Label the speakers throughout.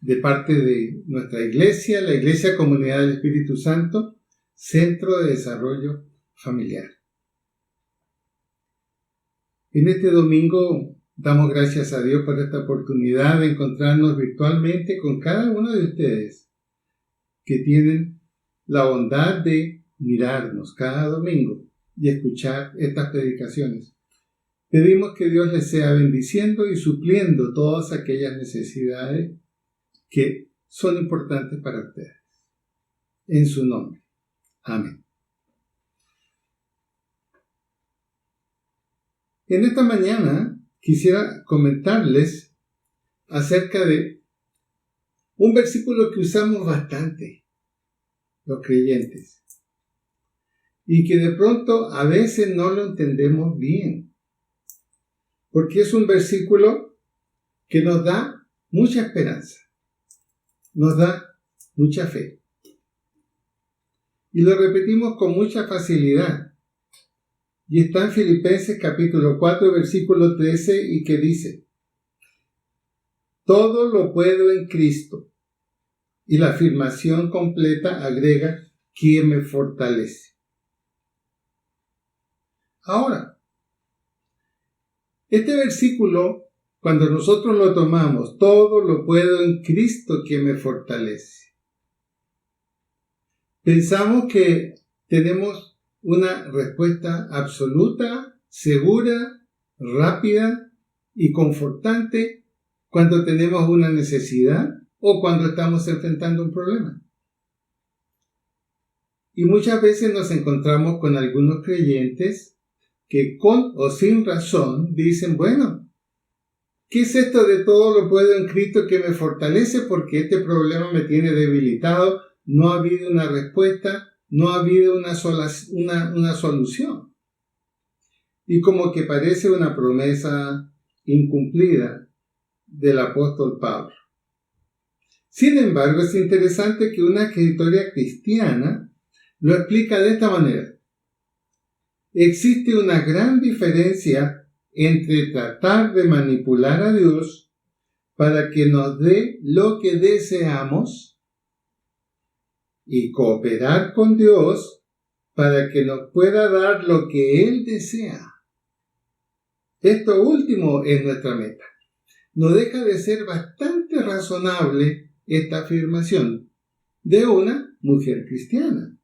Speaker 1: de parte de nuestra iglesia, la Iglesia Comunidad del Espíritu Santo, Centro de Desarrollo Familiar. En este domingo damos gracias a Dios por esta oportunidad de encontrarnos virtualmente con cada uno de ustedes que tienen la bondad de mirarnos cada domingo y escuchar estas predicaciones. Pedimos que Dios les sea bendiciendo y supliendo todas aquellas necesidades que son importantes para ustedes. En su nombre. Amén. En esta mañana quisiera comentarles acerca de un versículo que usamos bastante los creyentes y que de pronto a veces no lo entendemos bien, porque es un versículo que nos da mucha esperanza, nos da mucha fe. Y lo repetimos con mucha facilidad. Y está en Filipenses capítulo 4, versículo 13, y que dice: todo lo puedo en Cristo. Y la afirmación completa agrega: quien me fortalece. Ahora, este versículo, cuando nosotros lo tomamos, todo lo puedo en Cristo que me fortalece, pensamos que tenemos una respuesta absoluta, segura, rápida y confortante cuando tenemos una necesidad o cuando estamos enfrentando un problema. Y muchas veces nos encontramos con algunos creyentes que con o sin razón dicen: bueno, ¿qué es esto de todo lo puedo en Cristo que me fortalece? Porque este problema me tiene debilitado, no ha habido una respuesta, no ha habido una solución. Y como que parece una promesa incumplida del apóstol Pablo. Sin embargo, es interesante que una escritora cristiana lo explica de esta manera. Existe una gran diferencia entre tratar de manipular a Dios para que nos dé lo que deseamos y cooperar con Dios para que nos pueda dar lo que Él desea. Esto último es nuestra meta. No deja de ser bastante razonable esta afirmación de una mujer cristiana.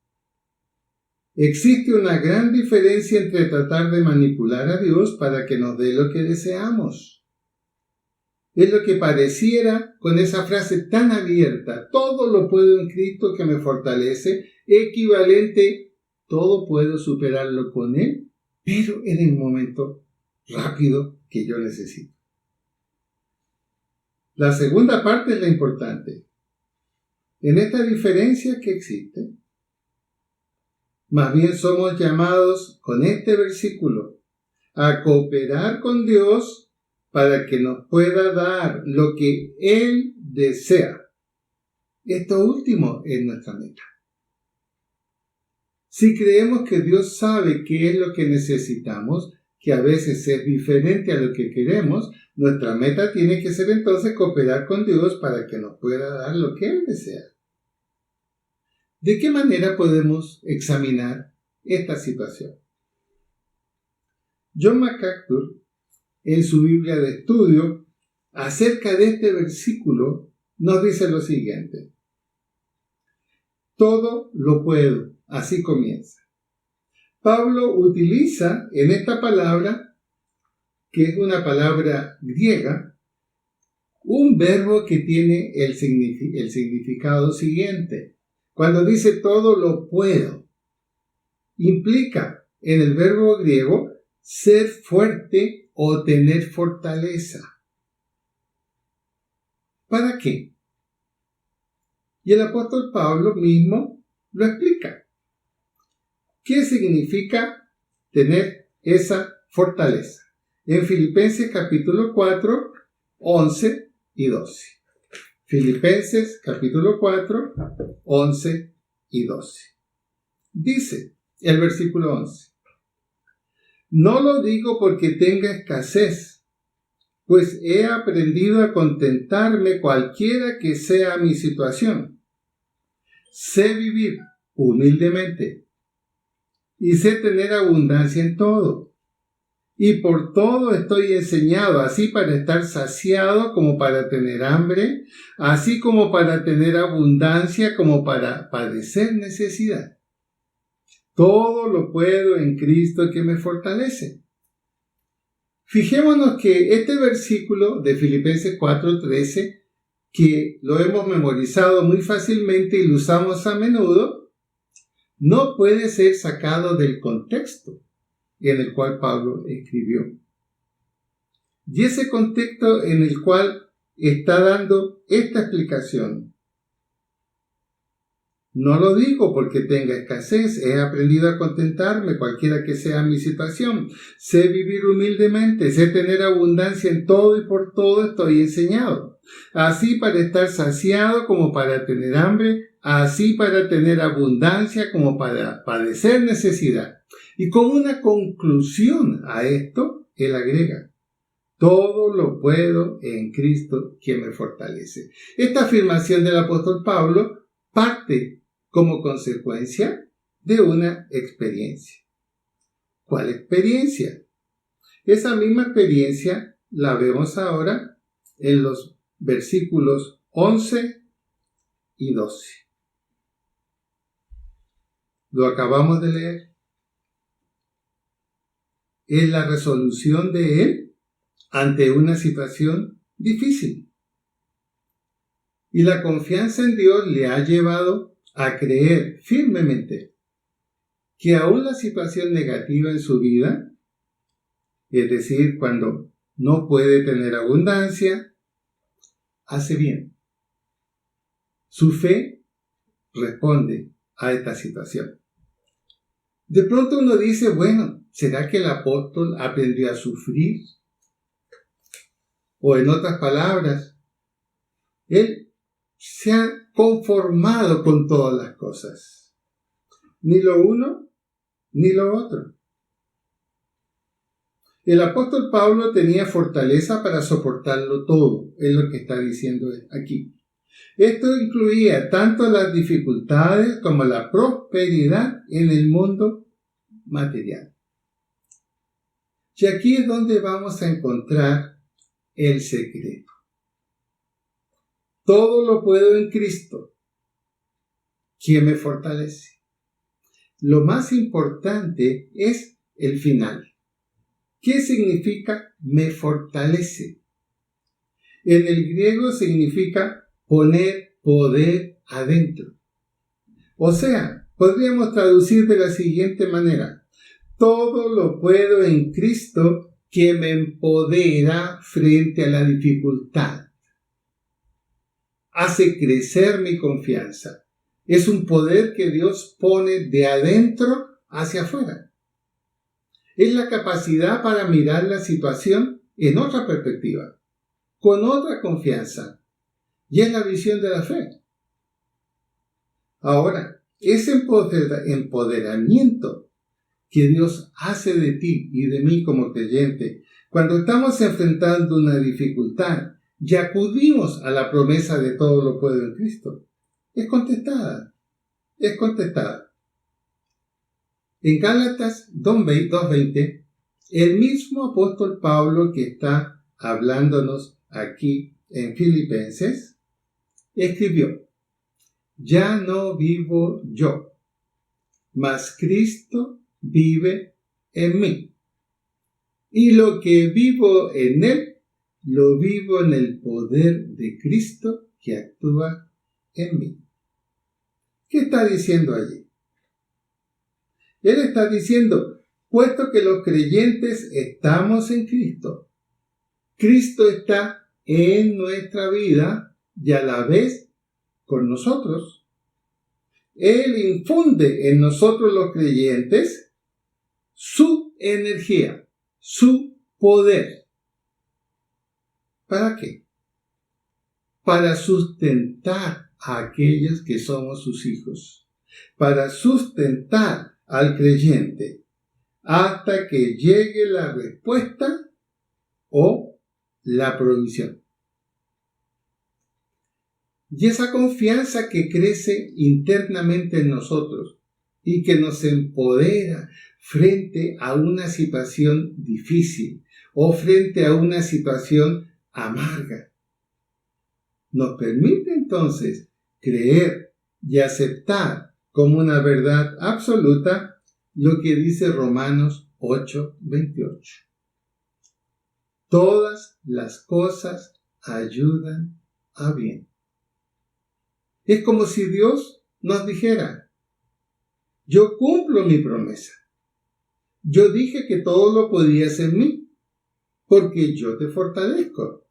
Speaker 1: Existe una gran diferencia entre tratar de manipular a Dios para que nos dé lo que deseamos. Es lo que pareciera con esa frase tan abierta: todo lo puedo en Cristo que me fortalece, equivalente: todo puedo superarlo con Él, pero en el momento rápido que yo necesito. La segunda parte es la importante. En esta diferencia que existe, más bien somos llamados con este versículo a cooperar con Dios para que nos pueda dar lo que Él desea. Esto último es nuestra meta. Si creemos que Dios sabe qué es lo que necesitamos, que a veces es diferente a lo que queremos, nuestra meta tiene que ser entonces cooperar con Dios para que nos pueda dar lo que Él desea. ¿De qué manera podemos examinar esta situación? John MacArthur, en su Biblia de estudio, acerca de este versículo, nos dice lo siguiente: todo lo puedo. Así comienza. Pablo utiliza en esta palabra, que es una palabra griega, un verbo que tiene el significado siguiente. Cuando dice todo lo puedo, implica en el verbo griego ser fuerte o tener fortaleza. ¿Para qué? Y el apóstol Pablo mismo lo explica. ¿Qué significa tener esa fortaleza? En Filipenses capítulo 4, 11 y 12. Filipenses capítulo 4, 11 y 12. Dice el versículo 11: no lo digo porque tenga escasez, pues he aprendido a contentarme cualquiera que sea mi situación. Sé vivir humildemente y sé tener abundancia en todo. Y por todo estoy enseñado, así para estar saciado como para tener hambre, así como para tener abundancia como para padecer necesidad. Todo lo puedo en Cristo que me fortalece. Fijémonos que este versículo de Filipenses 4:13, que lo hemos memorizado muy fácilmente y lo usamos a menudo, no puede ser sacado del contexto en el cual Pablo escribió. Y ese contexto en el cual está dando esta explicación. No lo digo porque tenga escasez, he aprendido a contentarme cualquiera que sea mi situación. Sé vivir humildemente, sé tener abundancia en todo y por todo estoy enseñado. Así para estar saciado como para tener hambre, así para tener abundancia como para padecer necesidad. Y como una conclusión a esto, él agrega: todo lo puedo en Cristo que me fortalece. Esta afirmación del apóstol Pablo parte como consecuencia de una experiencia. ¿Cuál experiencia? Esa misma experiencia la vemos ahora en los versículos 11 y 12. Lo acabamos de leer. Es la resolución de él ante una situación difícil. Y la confianza en Dios le ha llevado a creer firmemente que aún la situación negativa en su vida, es decir, cuando no puede tener abundancia, hace bien. Su fe responde a esta situación. De pronto uno dice, bueno, ¿será que el apóstol aprendió a sufrir? O en otras palabras, él se ha conformado con todas las cosas. Ni lo uno ni lo otro. El apóstol Pablo tenía fortaleza para soportarlo todo, es lo que está diciendo aquí. Esto incluía tanto las dificultades como la prosperidad en el mundo material. Y aquí es donde vamos a encontrar el secreto. Todo lo puedo en Cristo, quien me fortalece. Lo más importante es el final. ¿Qué significa me fortalece? En el griego significa poner poder adentro. O sea, podríamos traducir de la siguiente manera: todo lo puedo en Cristo que me empodera frente a la dificultad. Hace crecer mi confianza. Es un poder que Dios pone de adentro hacia afuera. Es la capacidad para mirar la situación en otra perspectiva, con otra confianza, y es la visión de la fe. Ahora, ese empoderamiento que Dios hace de ti y de mí como creyente, cuando estamos enfrentando una dificultad y acudimos a la promesa de todo lo puedo en Cristo, es contestada. En Gálatas 2:20, el mismo apóstol Pablo que está hablándonos aquí en Filipenses, escribió: ya no vivo yo, mas Cristo vive en mí. Y lo que vivo en él, lo vivo en el poder de Cristo que actúa en mí. ¿Qué está diciendo allí? Él está diciendo, puesto que los creyentes estamos en Cristo, Cristo está en nuestra vida y a la vez con nosotros. Él infunde en nosotros los creyentes su energía, su poder. ¿Para qué? Para sustentar a aquellos que somos sus hijos, para sustentar al creyente hasta que llegue la respuesta o la provisión. Y esa confianza que crece internamente en nosotros y que nos empodera frente a una situación difícil o frente a una situación amarga, nos permite entonces creer y aceptar como una verdad absoluta lo que dice Romanos 8:28. Todas las cosas ayudan a bien. Es como si Dios nos dijera: yo cumplo mi promesa. Yo dije que todo lo podías en mí, porque yo te fortalezco.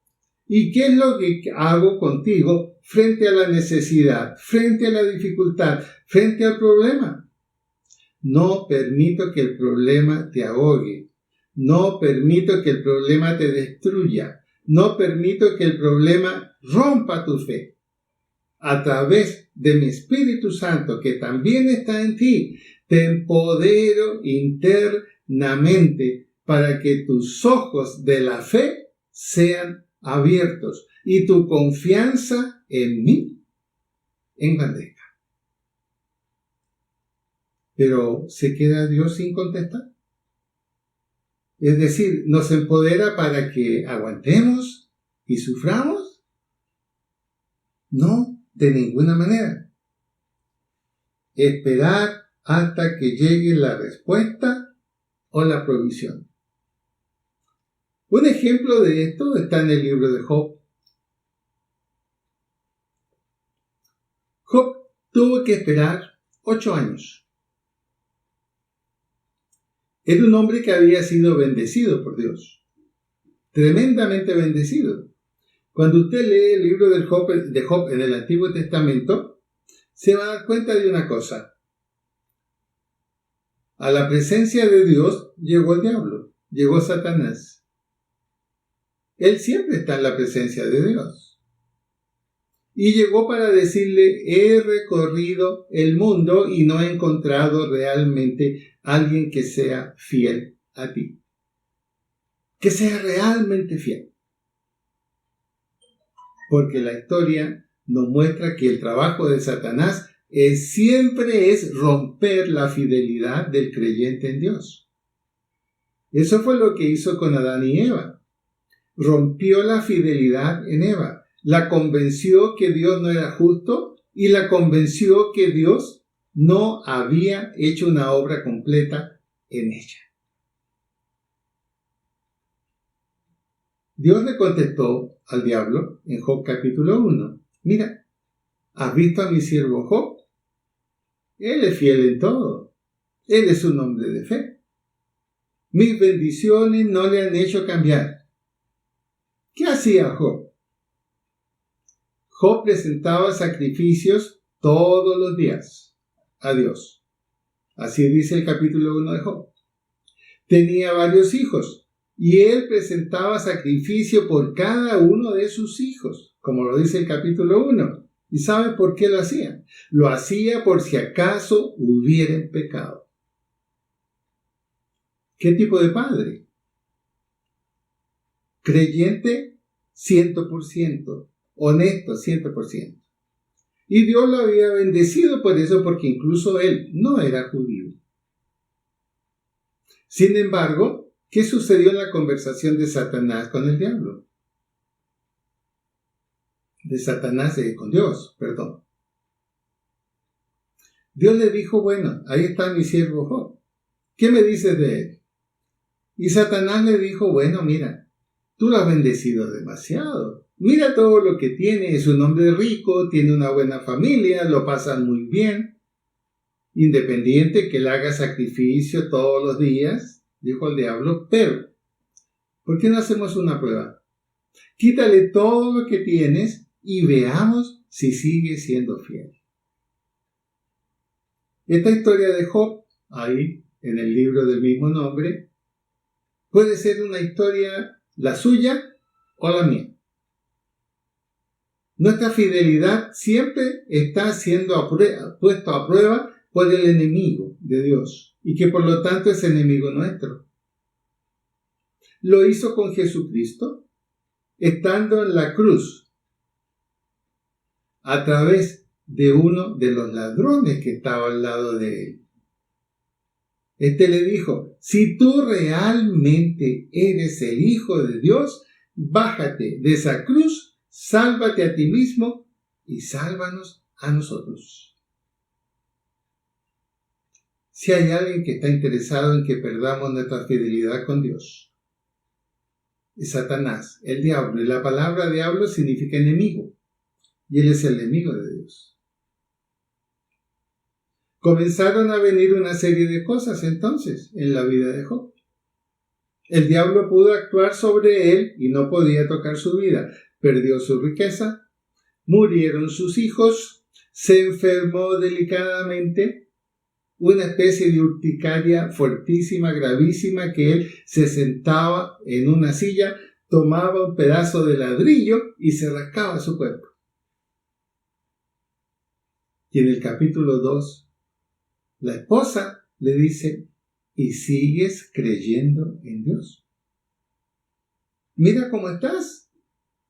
Speaker 1: ¿Y qué es lo que hago contigo frente a la necesidad, frente a la dificultad, frente al problema? No permito que el problema te ahogue. No permito que el problema te destruya. No permito que el problema rompa tu fe. A través de mi Espíritu Santo, que también está en ti, te empodero internamente para que tus ojos de la fe sean abiertos y tu confianza en mí engrandezca. Pero ¿se queda Dios sin contestar? Es decir, ¿nos empodera para que aguantemos y suframos? No, de ninguna manera. Esperar hasta que llegue la respuesta o la provisión. Un ejemplo de esto está en el libro de Job. Job tuvo que esperar 8 años. Era un hombre que había sido bendecido por Dios, tremendamente bendecido. Cuando usted lee el libro de Job en el Antiguo Testamento, se va a dar cuenta de una cosa. A la presencia de Dios llegó el diablo, llegó Satanás. Él siempre está en la presencia de Dios. Y llegó para decirle: he recorrido el mundo y no he encontrado realmente alguien que sea fiel a ti. Que sea realmente fiel. Porque la historia nos muestra que el trabajo de Satanás siempre es romper la fidelidad del creyente en Dios. Eso fue lo que hizo con Adán y Eva. Rompió la fidelidad en Eva. La convenció que Dios no era justo y la convenció que Dios no había hecho una obra completa en ella. Dios le contestó al diablo en Job capítulo 1. Mira, ¿has visto a mi siervo Job? Él es fiel en todo. Él es un hombre de fe. Mis bendiciones no le han hecho cambiar. ¿Qué hacía Job? Job presentaba sacrificios todos los días a Dios. Así dice el capítulo 1 de Job. Tenía varios hijos y él presentaba sacrificio por cada uno de sus hijos, como lo dice el capítulo 1. ¿Y sabe por qué lo hacía? Lo hacía por si acaso hubieran pecado. ¿Qué tipo de padre? Creyente 100%. Honesto 100%. Y Dios lo había bendecido por eso, porque incluso él no era judío. Sin embargo, ¿qué sucedió en la conversación de Satanás con el diablo? De Satanás con Dios, perdón. Dios le dijo: bueno, ahí está mi siervo Job. ¿Qué me dices de él? Y Satanás le dijo: bueno, mira, tú lo has bendecido demasiado. Mira todo lo que tiene, es un hombre rico, tiene una buena familia, lo pasa muy bien. Independiente que le haga sacrificio todos los días, dijo el diablo, pero ¿por qué no hacemos una prueba? Quítale todo lo que tienes y veamos si sigue siendo fiel. Esta historia de Job, ahí en el libro del mismo nombre, puede ser una historia, la suya o la mía. Nuestra fidelidad siempre está siendo puesta a prueba por el enemigo de Dios y que por lo tanto es enemigo nuestro. ¿Lo hizo con Jesucristo? estando en la cruz, a través de uno de los ladrones que estaba al lado de él. Este le dijo: si tú realmente eres el Hijo de Dios, bájate de esa cruz, sálvate a ti mismo y sálvanos a nosotros. Si hay alguien que está interesado en que perdamos nuestra fidelidad con Dios, es Satanás, el diablo. Y la palabra diablo significa enemigo. Y él es el enemigo de Dios. Comenzaron a venir una serie de cosas entonces en la vida de Job. El diablo pudo actuar sobre él y no podía tocar su vida. Perdió su riqueza, murieron sus hijos, se enfermó delicadamente, una especie de urticaria fuertísima, gravísima, que él se sentaba en una silla, tomaba un pedazo de ladrillo y se rascaba su cuerpo. Y en el capítulo 2, la esposa le dice: ¿y sigues creyendo en Dios? Mira cómo estás,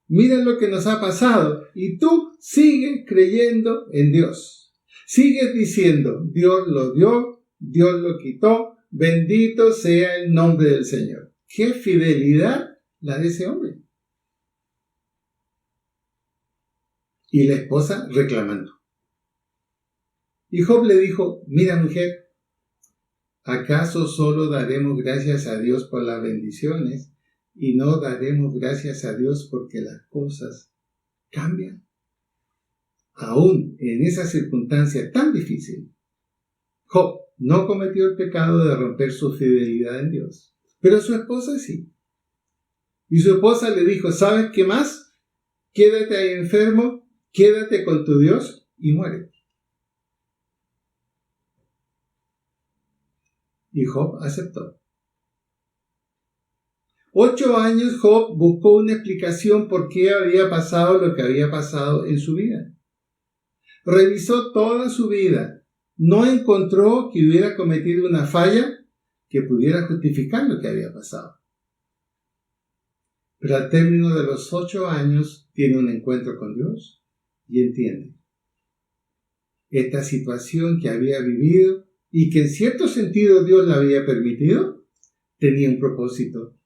Speaker 1: mira lo que nos ha pasado, y tú sigues creyendo en Dios. Sigues diciendo: Dios lo dio, Dios lo quitó, bendito sea el nombre del Señor. ¡Qué fidelidad la de ese hombre! Y la esposa reclamando. Y Job le dijo: mira, mujer, ¿acaso solo daremos gracias a Dios por las bendiciones y no daremos gracias a Dios porque las cosas cambian? Aún en esa circunstancia tan difícil, Job no cometió el pecado de romper su fidelidad en Dios, pero su esposa sí. Y su esposa le dijo: ¿sabes qué más? Quédate ahí enfermo, quédate con tu Dios y muere. Y Job aceptó. 8 años Job buscó una explicación por qué había pasado lo que había pasado en su vida. Revisó toda su vida. No encontró que hubiera cometido una falla que pudiera justificar lo que había pasado. Pero al término de los 8 años tiene un encuentro con Dios y entiende esta situación que había vivido y que en cierto sentido Dios la había permitido, tenía un propósito: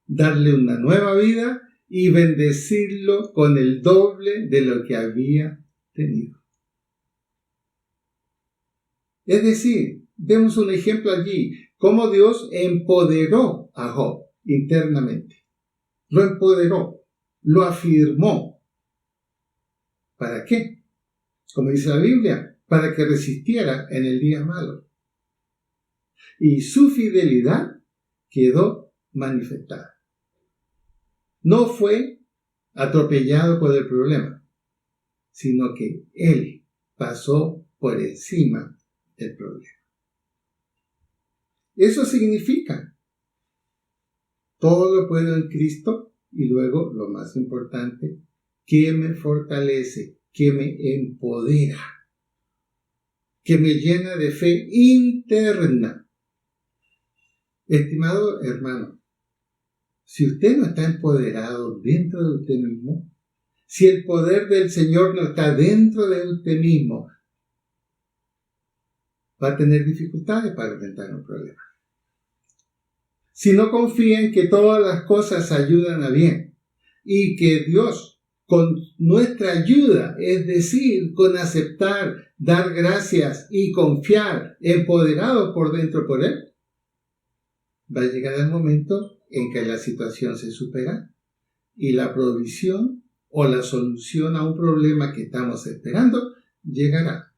Speaker 1: darle una nueva vida y bendecirlo con el doble de lo que había tenido. Es decir, demos un ejemplo allí, cómo Dios empoderó a Job internamente. Lo empoderó, lo afirmó. ¿Para qué? Como dice la Biblia, para que resistiera en el día malo. Y su fidelidad quedó manifestada. No fue atropellado por el problema, sino que él pasó por encima del problema. Eso significa: todo lo puedo en Cristo, y luego, lo más importante, que me fortalece, que me empodera, que me llena de fe interna. Estimado hermano, si usted no está empoderado dentro de usted mismo, si el poder del Señor no está dentro de usted mismo, va a tener dificultades para enfrentar un problema. Si no confía en que todas las cosas ayudan a bien y que Dios, con nuestra ayuda, es decir, con aceptar, dar gracias y confiar, empoderados por dentro por Él, va a llegar el momento en que la situación se supera y la provisión o la solución a un problema que estamos esperando llegará.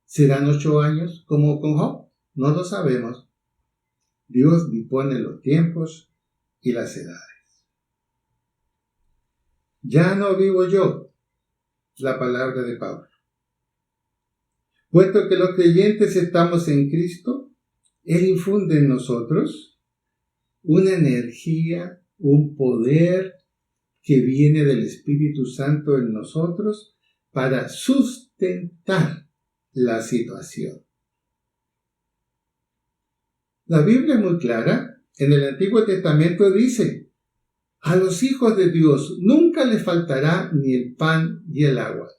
Speaker 1: ¿Serán 8 años como con Job? No lo sabemos. Dios dispone los tiempos y las edades. Ya no vivo yo, la palabra de Pablo. Puesto que los creyentes estamos en Cristo, Él infunde en nosotros una energía, un poder que viene del Espíritu Santo en nosotros para sustentar la situación. La Biblia es muy clara En el Antiguo Testamento dice: a los hijos de Dios nunca les faltará ni el pan y el agua.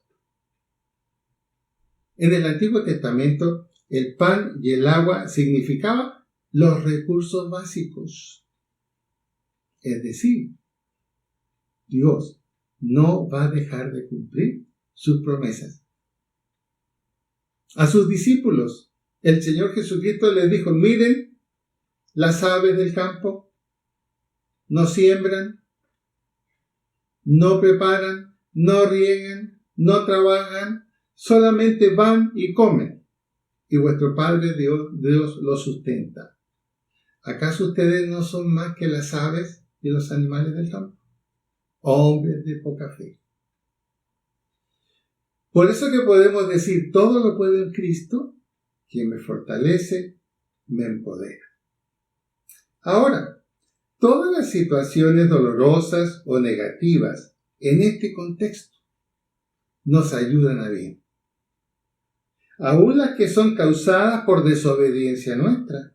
Speaker 1: En el Antiguo Testamento, el pan y el agua significaban los recursos básicos. Es decir, Dios no va a dejar de cumplir sus promesas. A sus discípulos, el Señor Jesucristo les dijo: miren las aves del campo, no siembran, no preparan, no riegan, no trabajan, solamente van y comen, y vuestro Padre Dios los sustenta. ¿Acaso ustedes no son más que las aves y los animales del campo? Hombres de poca fe. Por eso que podemos decir: todo lo puedo en Cristo, quien me fortalece, me empodera. Ahora, todas las situaciones dolorosas o negativas en este contexto nos ayudan a bien. Aún las que son causadas por desobediencia nuestra,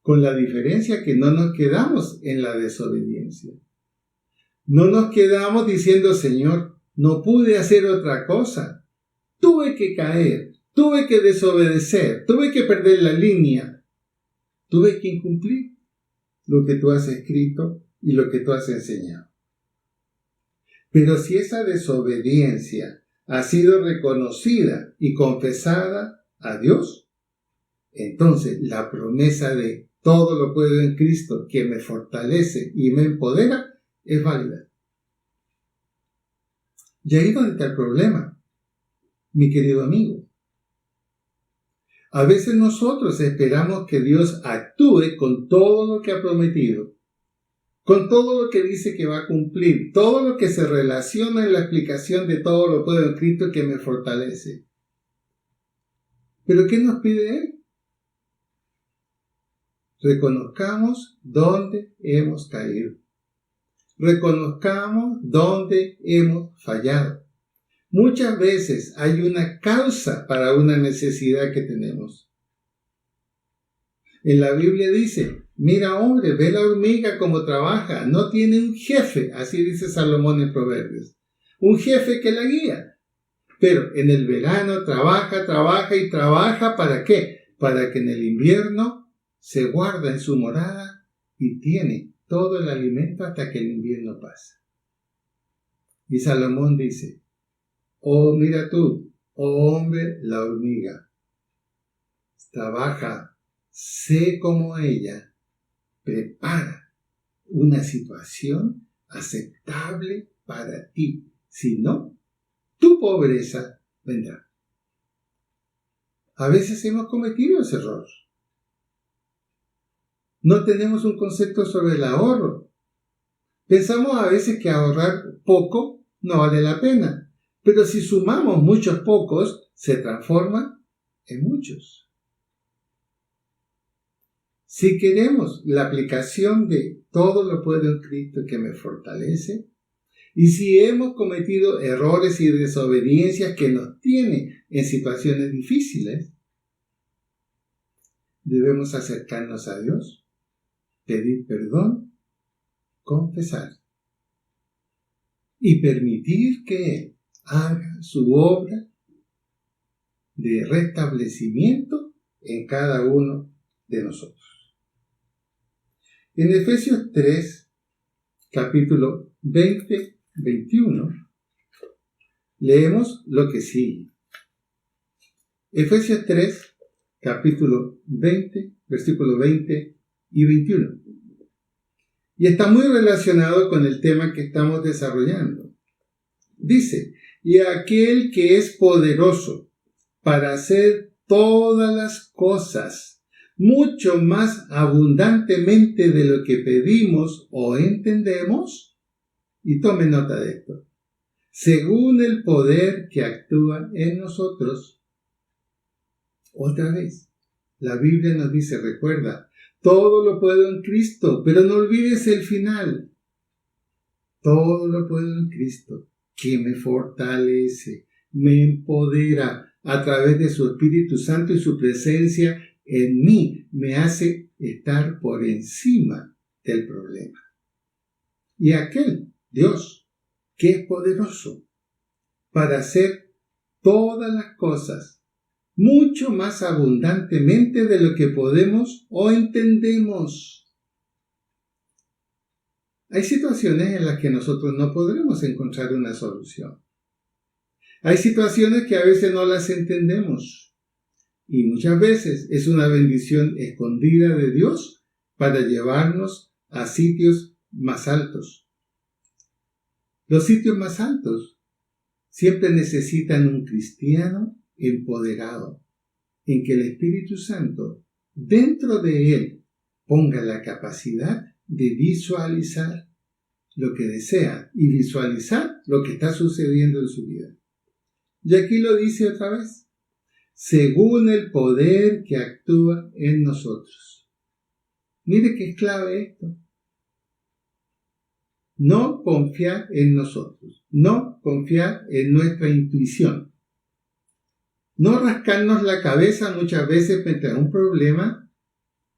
Speaker 1: con la diferencia que no nos quedamos en la desobediencia. No nos quedamos diciendo: Señor, no pude hacer otra cosa. Tuve que caer, tuve que desobedecer, tuve que perder la línea, tuve que incumplir lo que tú has escrito y lo que tú has enseñado. Pero si esa desobediencia ha sido reconocida y confesada a Dios, entonces la promesa de todo lo puedo en Cristo que me fortalece y me empodera es válida. Y ahí es donde está el problema, mi querido amigo. A veces nosotros esperamos que Dios actúe con todo lo que ha prometido, con todo lo que dice que va a cumplir, todo lo que se relaciona en la explicación de todo lo puedo en Cristo que me fortalece. ¿Pero qué nos pide Él? Reconozcamos dónde hemos caído. Reconozcamos dónde hemos fallado. Muchas veces hay una causa para una necesidad que tenemos. En la Biblia dice: mira, hombre, ve la hormiga cómo trabaja, no tiene un jefe, así dice Salomón en Proverbios, un jefe que la guía. Pero en el verano trabaja y trabaja, ¿para qué? Para que en el invierno se guarda en su morada y tiene todo el alimento hasta que el invierno pasa. Y Salomón dice: oh, mira tú, oh hombre, la hormiga trabaja, sé como ella prepara una situación aceptable para ti. Si no, tu pobreza vendrá. A veces hemos cometido ese error. No tenemos un concepto sobre el ahorro. Pensamos a veces que ahorrar poco no vale la pena, pero si sumamos muchos pocos, se transforman en muchos. Si queremos la aplicación de todo lo puedo en Cristo que me fortalece, y si hemos cometido errores y desobediencias que nos tienen en situaciones difíciles, debemos acercarnos a Dios, pedir perdón, confesar y permitir que Él haga su obra de restablecimiento en cada uno de nosotros. En Efesios 3, capítulo 20-21, leemos lo que sigue. Efesios 3, capítulo 20, versículos 20 y 21. Y está muy relacionado con el tema que estamos desarrollando. Dice: y aquel que es poderoso para hacer todas las cosas mucho más abundantemente de lo que pedimos o entendemos, y tome nota de esto, según el poder que actúa en nosotros. Otra vez, la Biblia nos dice, recuerda, todo lo puedo en Cristo, pero no olvides el final. Todo lo puedo en Cristo, que me fortalece, me empodera a través de su Espíritu Santo y su presencia en mí me hace estar por encima del problema. Y aquel Dios que es poderoso para hacer todas las cosas mucho más abundantemente de lo que podemos o entendemos. Hay situaciones en las que nosotros no podremos encontrar una solución. Hay situaciones que a veces no las entendemos. Y muchas veces es una bendición escondida de Dios para llevarnos a sitios más altos. Los sitios más altos siempre necesitan un cristiano empoderado, en que el Espíritu Santo dentro de él ponga la capacidad de visualizar lo que desea y visualizar lo que está sucediendo en su vida. Y aquí lo dice otra vez, según el poder que actúa en nosotros. Mire qué es clave esto. No confiar en nosotros, no confiar en nuestra intuición. No rascarnos la cabeza muchas veces frente a un problema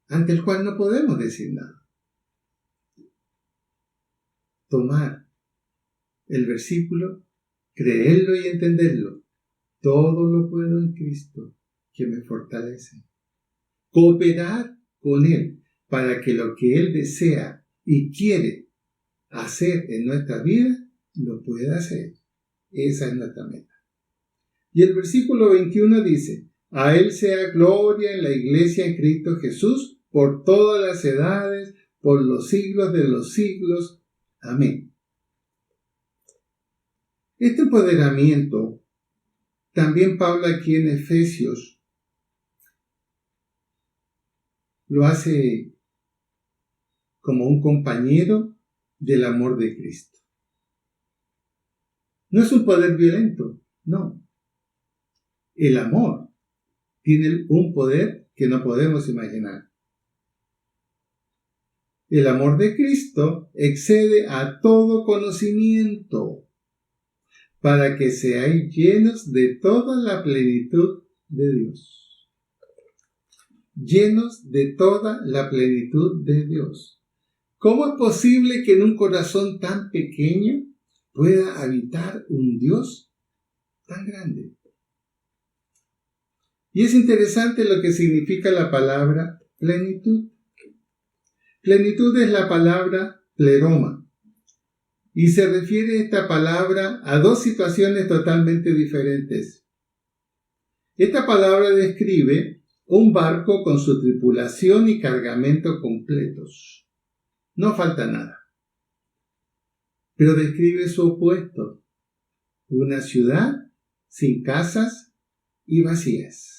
Speaker 1: ante el cual no podemos decir nada. Tomar el versículo, creerlo y entenderlo. Todo lo puedo en Cristo que me fortalece. Cooperar con Él para que lo que Él desea y quiere hacer en nuestra vida, lo pueda hacer. Esa es nuestra meta. Y el versículo 21 dice, a Él sea gloria en la iglesia en Cristo Jesús por todas las edades, por los siglos de los siglos. Amén. Este empoderamiento, también Pablo aquí en Efesios, lo hace como un compañero del amor de Cristo. No es un poder violento, no. El amor tiene un poder que no podemos imaginar. El amor de Cristo excede a todo conocimiento para que seáis llenos de toda la plenitud de Dios. Llenos de toda la plenitud de Dios. ¿Cómo es posible que en un corazón tan pequeño pueda habitar un Dios tan grande? Y es interesante lo que significa la palabra plenitud. Plenitud es la palabra pleroma. Y se refiere esta palabra a dos situaciones totalmente diferentes. Esta palabra describe un barco con su tripulación y cargamento completos. No falta nada. Pero describe su opuesto, una ciudad sin casas y vacías.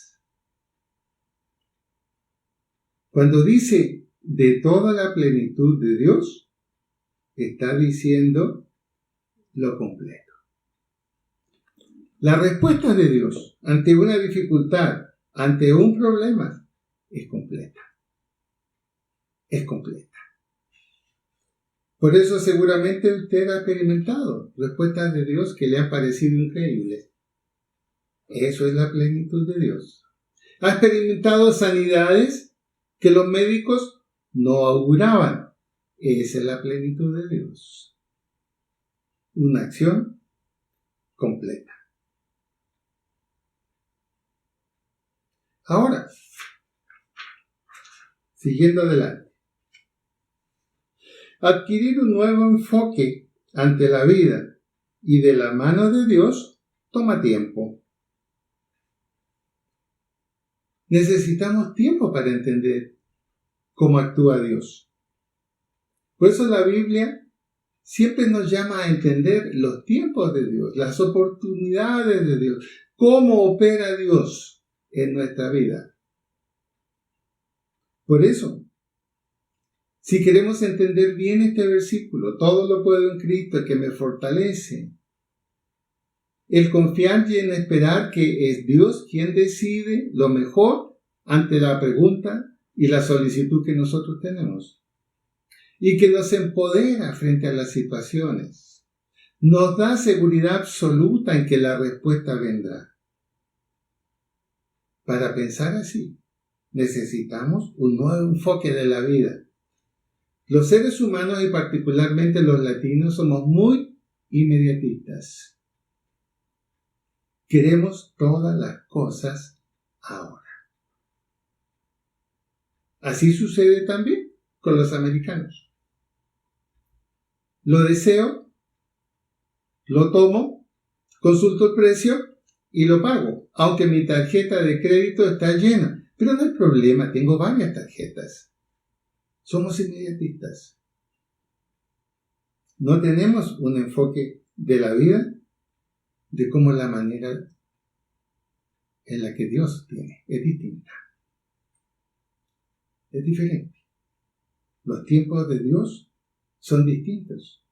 Speaker 1: Cuando dice de toda la plenitud de Dios, está diciendo lo completo. La respuesta de Dios ante una dificultad, ante un problema, es completa. Es completa. Por eso seguramente usted ha experimentado respuestas de Dios que le han parecido increíbles. Eso es la plenitud de Dios. Ha experimentado sanidades que los médicos no auguraban. Esa es la plenitud de Dios. Una acción completa. Ahora, siguiendo adelante. Adquirir un nuevo enfoque ante la vida y de la mano de Dios toma tiempo. Necesitamos tiempo para entender cómo actúa Dios. Por eso la Biblia siempre nos llama a entender los tiempos de Dios, las oportunidades de Dios, cómo opera Dios en nuestra vida. Por eso, si queremos entender bien este versículo, todo lo puedo en Cristo que me fortalece, el confiar y en esperar que es Dios quien decide lo mejor ante la pregunta y la solicitud que nosotros tenemos. Y que nos empodera frente a las situaciones. Nos da seguridad absoluta en que la respuesta vendrá. Para pensar así, necesitamos un nuevo enfoque de la vida. Los seres humanos y particularmente los latinos somos muy inmediatistas. Queremos todas las cosas ahora. Así sucede también con los americanos. Lo deseo, lo tomo, consulto el precio y lo pago, aunque mi tarjeta de crédito está llena. Pero no hay problema, tengo varias tarjetas. Somos inmediatistas. No tenemos un enfoque de la vida de cómo la manera en la que Dios tiene. Es distinta. Es diferente. Los tiempos de Dios son distintos.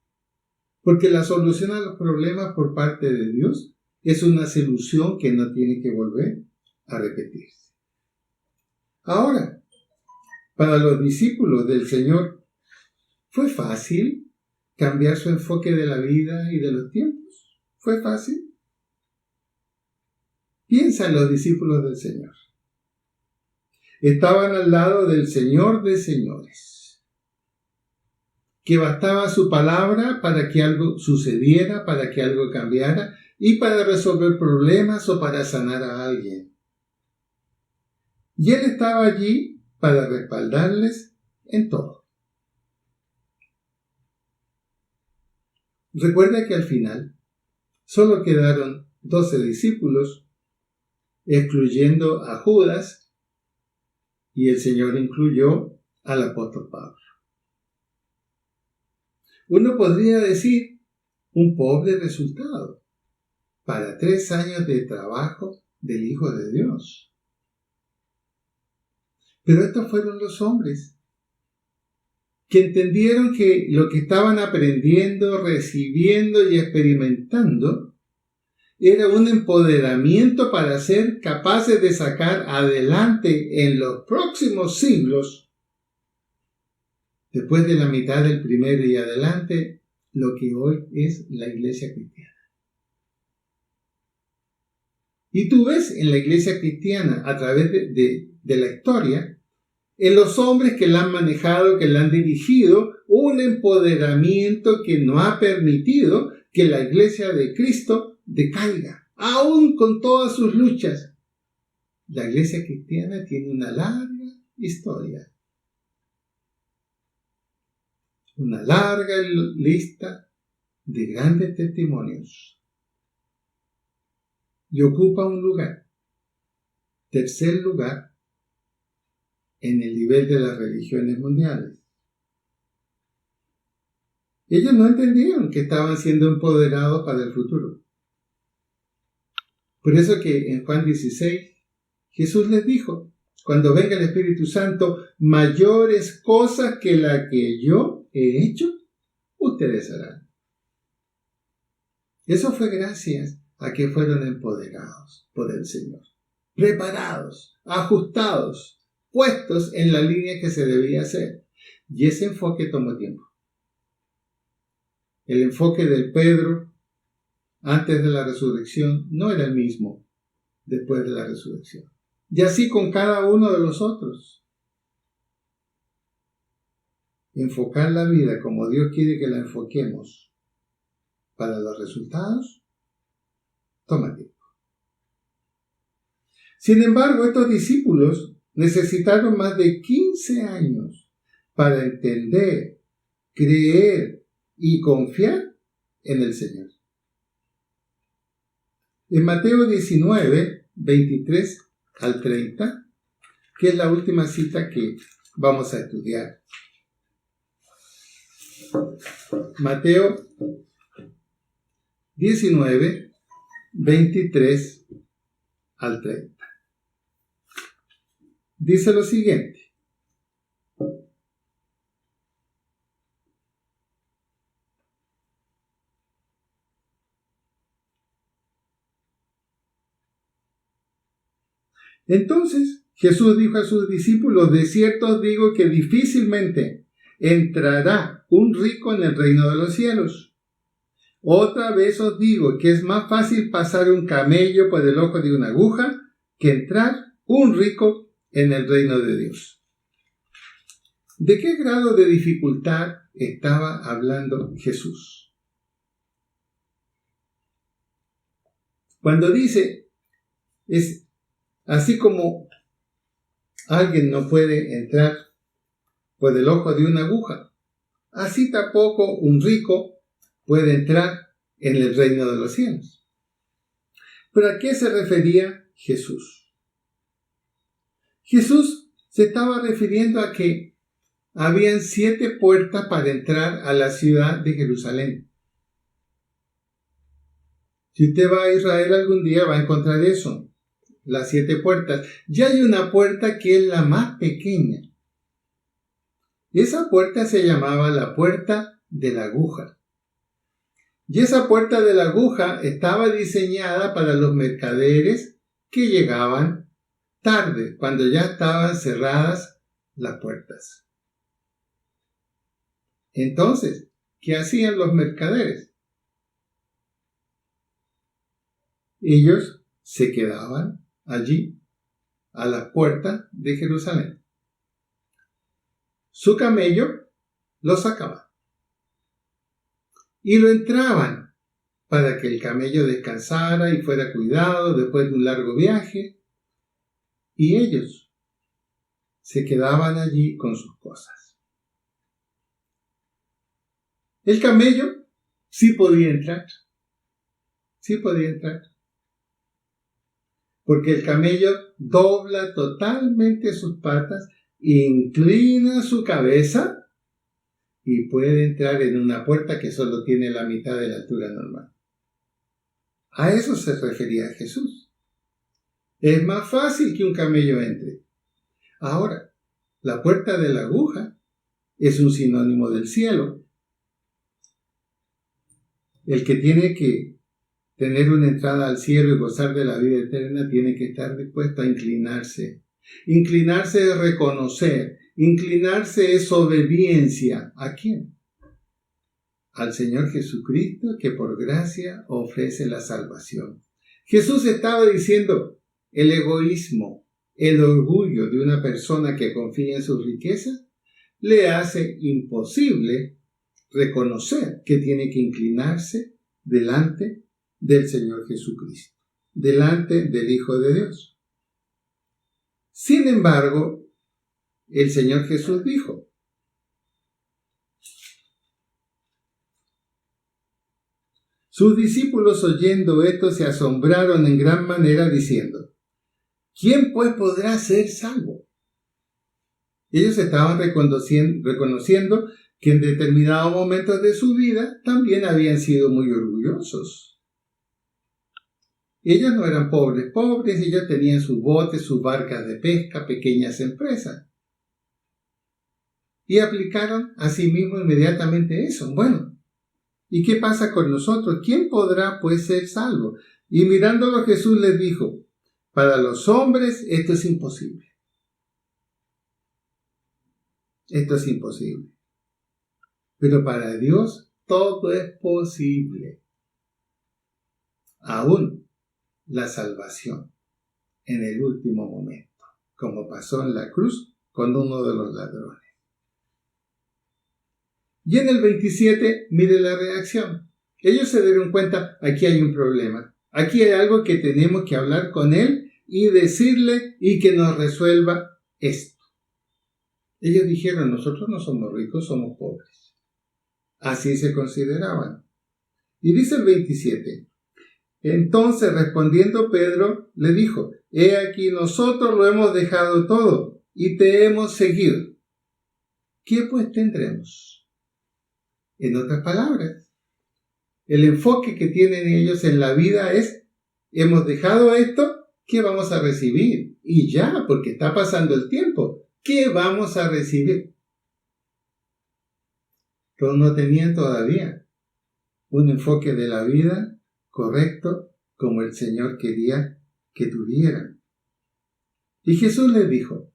Speaker 1: Porque la solución a los problemas por parte de Dios es una solución que no tiene que volver a repetirse. Ahora, para los discípulos del Señor, ¿fue fácil cambiar su enfoque de la vida y de los tiempos? ¿Fue fácil? Piensa en los discípulos del Señor. Estaban al lado del Señor de señores, que bastaba su palabra para que algo sucediera, para que algo cambiara y para resolver problemas o para sanar a alguien. Y Él estaba allí para respaldarles en todo. Recuerda que al final solo quedaron 12 discípulos, excluyendo a Judas, y el Señor incluyó al apóstol Pablo. Uno podría decir un pobre resultado para 3 años de trabajo del Hijo de Dios. Pero estos fueron los hombres que entendieron que lo que estaban aprendiendo, recibiendo y experimentando era un empoderamiento para ser capaces de sacar adelante en los próximos siglos, después de la mitad del primero y adelante, lo que hoy es la iglesia cristiana. Y tú ves en la iglesia cristiana, a través de la historia, en los hombres que la han manejado, que la han dirigido, un empoderamiento que no ha permitido que la iglesia de Cristo decaiga, aún con todas sus luchas. La iglesia cristiana tiene una larga historia, una larga lista de grandes testimonios, y ocupa un lugar, tercer lugar, en el nivel de las religiones mundiales. Ellos no entendieron que estaban siendo empoderados para el futuro. Por eso que en Juan 16, Jesús les dijo, cuando venga el Espíritu Santo, mayores cosas que la que yo he hecho, ustedes harán. Eso fue gracias a que fueron empoderados por el Señor, preparados, ajustados, puestos en la línea que se debía hacer. Y ese enfoque tomó tiempo. El enfoque del Pedro antes de la resurrección no era el mismo después de la resurrección. Y así con cada uno de los otros. Enfocar la vida como Dios quiere que la enfoquemos para los resultados toma tiempo. Sin embargo, estos discípulos necesitaron más de 15 años para entender, creer y confiar en el Señor. En Mateo 19, 23 al 30, que es la última cita que vamos a estudiar. Mateo 19, 23 al 30. Dice lo siguiente. Entonces Jesús dijo a sus discípulos, de cierto os digo que difícilmente entrará un rico en el reino de los cielos. Otra vez os digo que es más fácil pasar un camello por el ojo de una aguja que entrar un rico en el reino de Dios. ¿De qué grado de dificultad estaba hablando Jesús? Cuando dice, es así como alguien no puede entrar por el ojo de una aguja, así tampoco un rico puede entrar en el reino de los cielos. ¿Pero a qué se refería Jesús? Jesús se estaba refiriendo a que habían 7 puertas para entrar a la ciudad de Jerusalén. Si usted va a Israel algún día va a encontrar eso, las 7 puertas. Ya hay una puerta que es la más pequeña. Esa puerta se llamaba la puerta de la aguja. Y esa puerta de la aguja estaba diseñada para los mercaderes que llegaban tarde, cuando ya estaban cerradas las puertas. Entonces, ¿qué hacían los mercaderes? Ellos se quedaban allí, a la puerta de Jerusalén. Su camello lo sacaban y lo entraban para que el camello descansara y fuera cuidado después de un largo viaje, y ellos se quedaban allí con sus cosas. El camello sí podía entrar, porque el camello dobla totalmente sus patas, inclina su cabeza y puede entrar en una puerta que solo tiene la mitad de la altura normal. A eso se refería Jesús. Es más fácil que un camello entre. Ahora, la puerta de la aguja es un sinónimo del cielo. El que tiene que tener una entrada al cielo y gozar de la vida eterna tiene que estar dispuesto a inclinarse. Inclinarse es reconocer. Inclinarse es obediencia. ¿A quién? Al Señor Jesucristo, que por gracia ofrece la salvación. Jesús estaba diciendo, el egoísmo, el orgullo de una persona que confía en sus riquezas le hace imposible reconocer que tiene que inclinarse delante del Señor Jesucristo, delante del Hijo de Dios. Sin embargo, el Señor Jesús dijo, sus discípulos oyendo esto se asombraron en gran manera diciendo, ¿quién pues podrá ser salvo? Ellos estaban reconociendo que en determinados momentos de su vida también habían sido muy orgullosos. Ellos no eran pobres, ellos tenían sus botes, sus barcas de pesca, pequeñas empresas. Y aplicaron a sí mismos inmediatamente eso. Bueno, ¿y qué pasa con nosotros? ¿Quién podrá pues ser salvo? Y mirándolo Jesús les dijo, para los hombres esto es imposible. Esto es imposible. Pero para Dios todo es posible. Aún la salvación en el último momento, como pasó en la cruz con uno de los ladrones. Y en el 27, mire la reacción. Ellos se dieron cuenta, aquí hay un problema. Aquí hay algo que tenemos que hablar con él y decirle y que nos resuelva esto. Ellos dijeron, nosotros no somos ricos, somos pobres. Así se consideraban. Y dice el 27. Entonces respondiendo Pedro le dijo, he aquí nosotros lo hemos dejado todo y te hemos seguido. ¿Qué pues tendremos? En otras palabras, el enfoque que tienen ellos en la vida es, hemos dejado esto, ¿qué vamos a recibir? Y ya, porque está pasando el tiempo, ¿qué vamos a recibir? Pero no tenían todavía un enfoque de la vida correcto como el Señor quería que tuvieran. Y Jesús les dijo,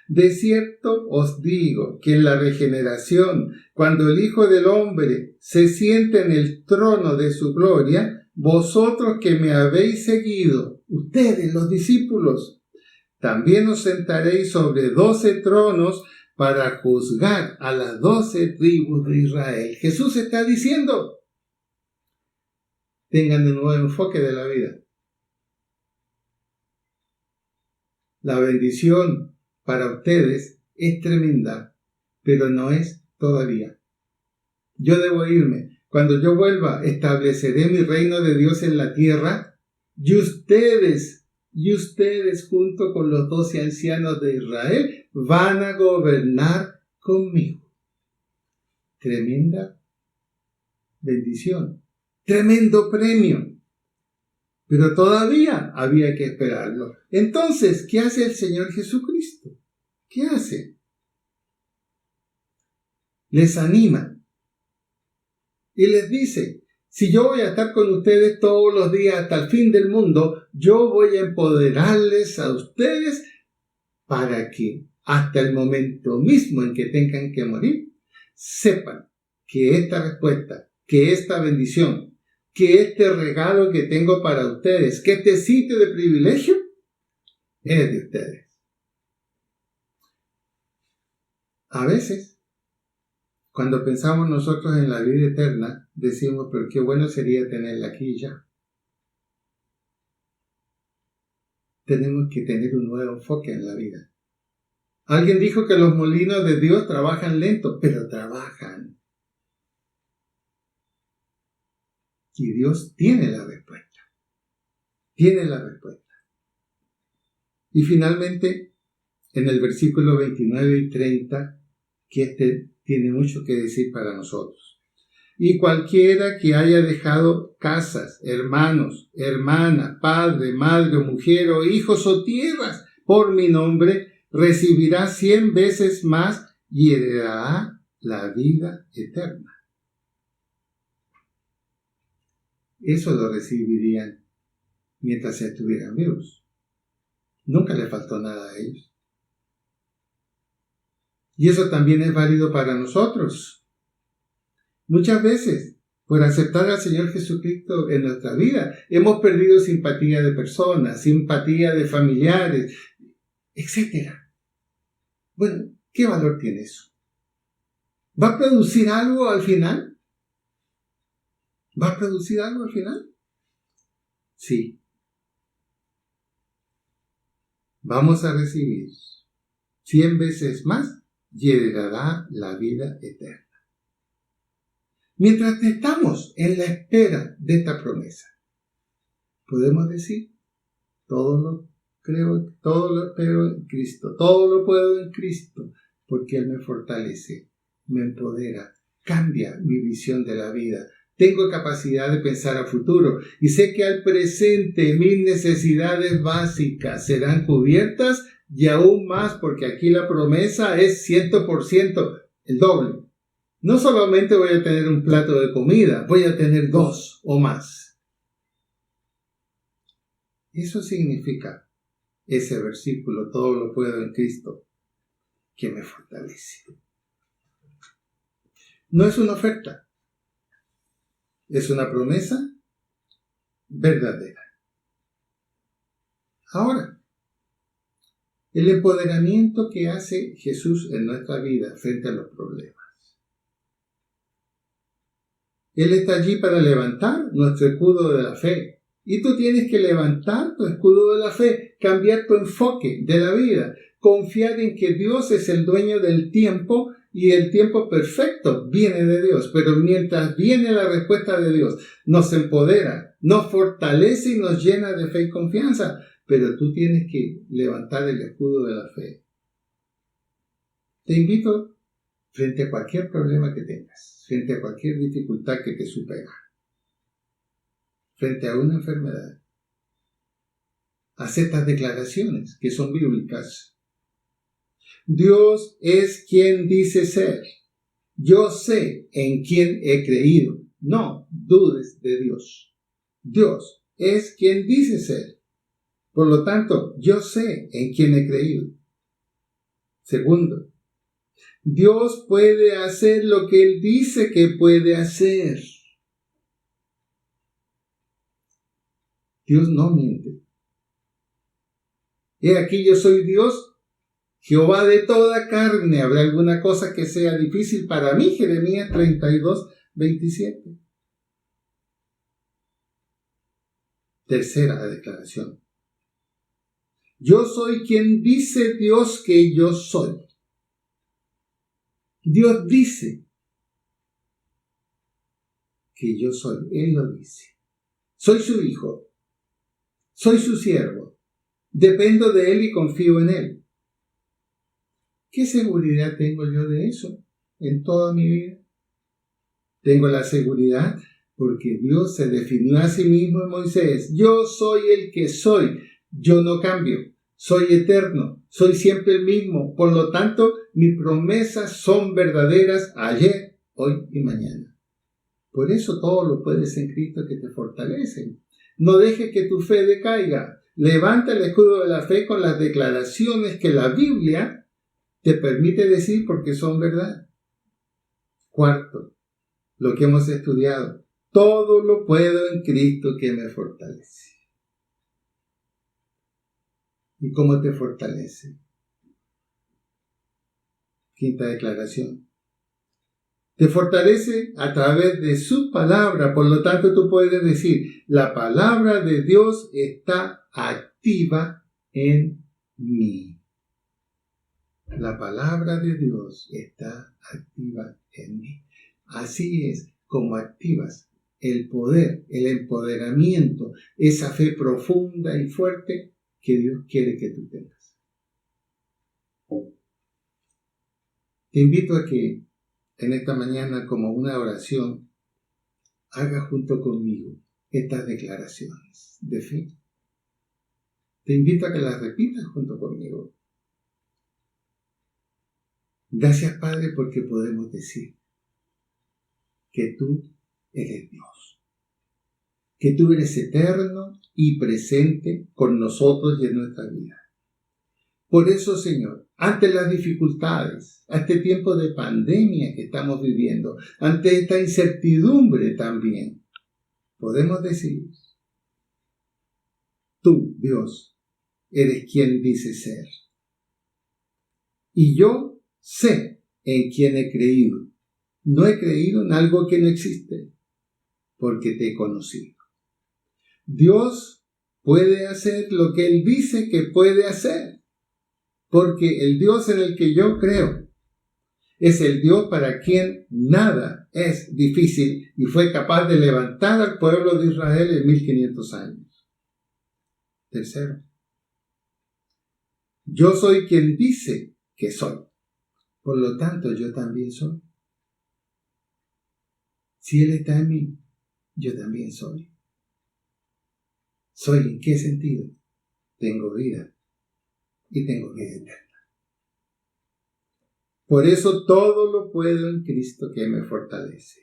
Speaker 1: de cierto os digo que en la regeneración, cuando el Hijo del Hombre se siente en el trono de su gloria, vosotros que me habéis seguido, ustedes los discípulos, también os sentaréis sobre 12 tronos para juzgar a las 12 tribus de Israel. Jesús está diciendo, tengan un nuevo enfoque de la vida. La bendición para ustedes es tremenda, pero no es todavía. Yo debo irme. Cuando yo vuelva, estableceré mi reino de Dios en la tierra, y ustedes junto con los 12 ancianos de Israel van a gobernar conmigo. Tremenda bendición, tremendo premio. Pero todavía había que esperarlo. Entonces, ¿qué hace el Señor Jesucristo? ¿Qué hace? Les anima y les dice, si yo voy a estar con ustedes todos los días hasta el fin del mundo, yo voy a empoderarles a ustedes para que hasta el momento mismo en que tengan que morir, sepan que esta respuesta, que esta bendición, que este regalo que tengo para ustedes, que este sitio de privilegio es de ustedes. A veces, cuando pensamos nosotros en la vida eterna, decimos, pero qué bueno sería tenerla aquí ya. Tenemos que tener un nuevo enfoque en la vida. Alguien dijo que los molinos de Dios trabajan lento, pero trabajan. Y Dios tiene la respuesta. Tiene la respuesta. Y finalmente, en el versículo 29 y 30, que este tiene mucho que decir para nosotros. Y cualquiera que haya dejado casas, hermanos, hermanas, padre, madre o mujer o hijos o tierras por mi nombre, recibirá 100 veces más y heredará la vida eterna. Eso lo recibirían mientras estuvieran vivos. Nunca le faltó nada a ellos. Y eso también es válido para nosotros. Muchas veces, por aceptar al Señor Jesucristo en nuestra vida, hemos perdido simpatía de personas, simpatía de familiares, etc. Bueno, ¿qué valor tiene eso? ¿Va a producir algo al final? ¿Va a producir algo al final? Sí. Vamos a recibir 100 veces más y heredará la vida eterna. Mientras estamos en la espera de esta promesa, podemos decir, todo lo creo, todo lo espero en Cristo, todo lo puedo en Cristo, porque Él me fortalece, me empodera, cambia mi visión de la vida. Tengo capacidad de pensar a futuro y sé que al presente mis necesidades básicas serán cubiertas y aún más porque aquí la promesa es 100%, el doble. No solamente voy a tener un plato de comida, voy a tener 2 o más. Eso significa ese versículo, todo lo puedo en Cristo, que me fortalece. No es una oferta. Es una promesa verdadera. Ahora, el empoderamiento que hace Jesús en nuestra vida frente a los problemas. Él está allí para levantar nuestro escudo de la fe. Y tú tienes que levantar tu escudo de la fe, cambiar tu enfoque de la vida, confiar en que Dios es el dueño del tiempo y el tiempo perfecto viene de Dios. Pero mientras viene la respuesta de Dios, nos empodera, nos fortalece y nos llena de fe y confianza. Pero tú tienes que levantar el escudo de la fe. Te invito, frente a cualquier problema que tengas, frente a cualquier dificultad que te supera, frente a una enfermedad, haz estas declaraciones que son bíblicas. Dios es quien dice ser. Yo sé en quién he creído. No dudes de Dios. Dios es quien dice ser. Por lo tanto, yo sé en quién he creído. Segundo, Dios puede hacer lo que Él dice que puede hacer. Dios no miente. He aquí yo soy Dios, Jehová de toda carne. ¿Habrá alguna cosa que sea difícil para mí? Jeremías 32:27. Tercera declaración. Yo soy quien dice Dios que yo soy. Dios dice que yo soy. Él lo dice. Soy su hijo. Soy su siervo. Dependo de Él y confío en Él. ¿Qué seguridad tengo yo de eso en toda mi vida? Tengo la seguridad porque Dios se definió a sí mismo en Moisés. Yo soy el que soy. Yo no cambio. Soy eterno. Soy siempre el mismo. Por lo tanto, mis promesas son verdaderas ayer, hoy y mañana. Por eso todo lo puedes en Cristo que te fortalece. No dejes que tu fe decaiga. Levanta el escudo de la fe con las declaraciones que la Biblia te permite decir porque son verdad. Cuarto, lo que hemos estudiado. Todo lo puedo en Cristo que me fortalece. ¿Y cómo te fortalece? Quinta declaración. Te fortalece a través de su palabra. Por lo tanto, tú puedes decir, la palabra de Dios está activa en mí. La palabra de Dios está activa en mí. Así es como activas el poder, el empoderamiento, esa fe profunda y fuerte que Dios quiere que tú tengas. Te invito a que en esta mañana, como una oración, hagas junto conmigo estas declaraciones de fe. Te invito a que las repitas junto conmigo. Gracias, Padre, porque podemos decir que tú eres Dios, que tú eres eterno y presente con nosotros y en nuestra vida. Por eso, Señor, ante las dificultades, ante este tiempo de pandemia que estamos viviendo, ante esta incertidumbre también, podemos decir, tú, Dios, eres quien dice ser. Y yo sé en quién he creído. No he creído en algo que no existe, porque te he conocido. Dios puede hacer lo que Él dice que puede hacer, porque el Dios en el que yo creo es el Dios para quien nada es difícil y fue capaz de levantar al pueblo de Israel en 1500 años. Tercero, yo soy quien dice que soy. Por lo tanto, yo también soy. Si Él está en mí, yo también soy. ¿Soy en qué sentido? Tengo vida y tengo vida eterna. Por eso todo lo puedo en Cristo que me fortalece.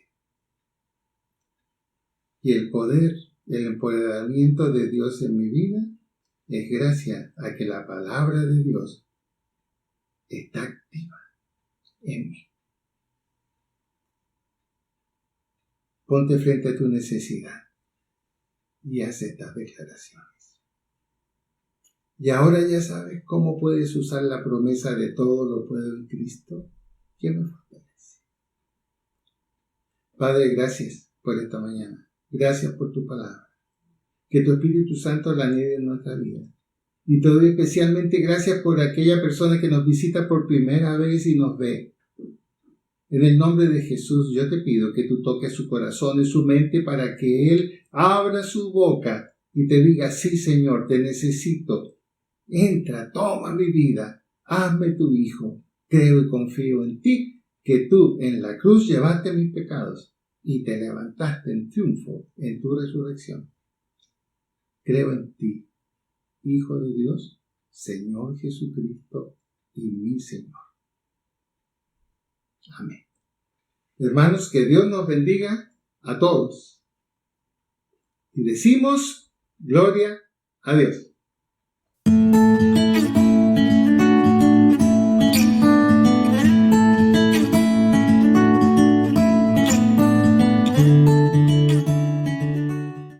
Speaker 1: Y el poder, el empoderamiento de Dios en mi vida es gracias a que la palabra de Dios está activa en mí. Ponte frente a tu necesidad y haz estas declaraciones. Y ahora ya sabes cómo puedes usar la promesa de todo lo puedo en Cristo que me fortalece. Padre, gracias por esta mañana. Gracias por tu palabra. Que tu Espíritu Santo la nieve en nuestra vida. Y te doy especialmente gracias por aquella persona que nos visita por primera vez y nos ve. En el nombre de Jesús, yo te pido que tú toques su corazón y su mente para que Él abra su boca y te diga, sí, Señor, te necesito. Entra, toma mi vida, hazme tu hijo. Creo y confío en ti, que tú en la cruz llevaste mis pecados y te levantaste en triunfo en tu resurrección. Creo en ti, Hijo de Dios, Señor Jesucristo y mi Señor. Amén. Hermanos, que Dios nos bendiga a todos. Y decimos, gloria a Dios.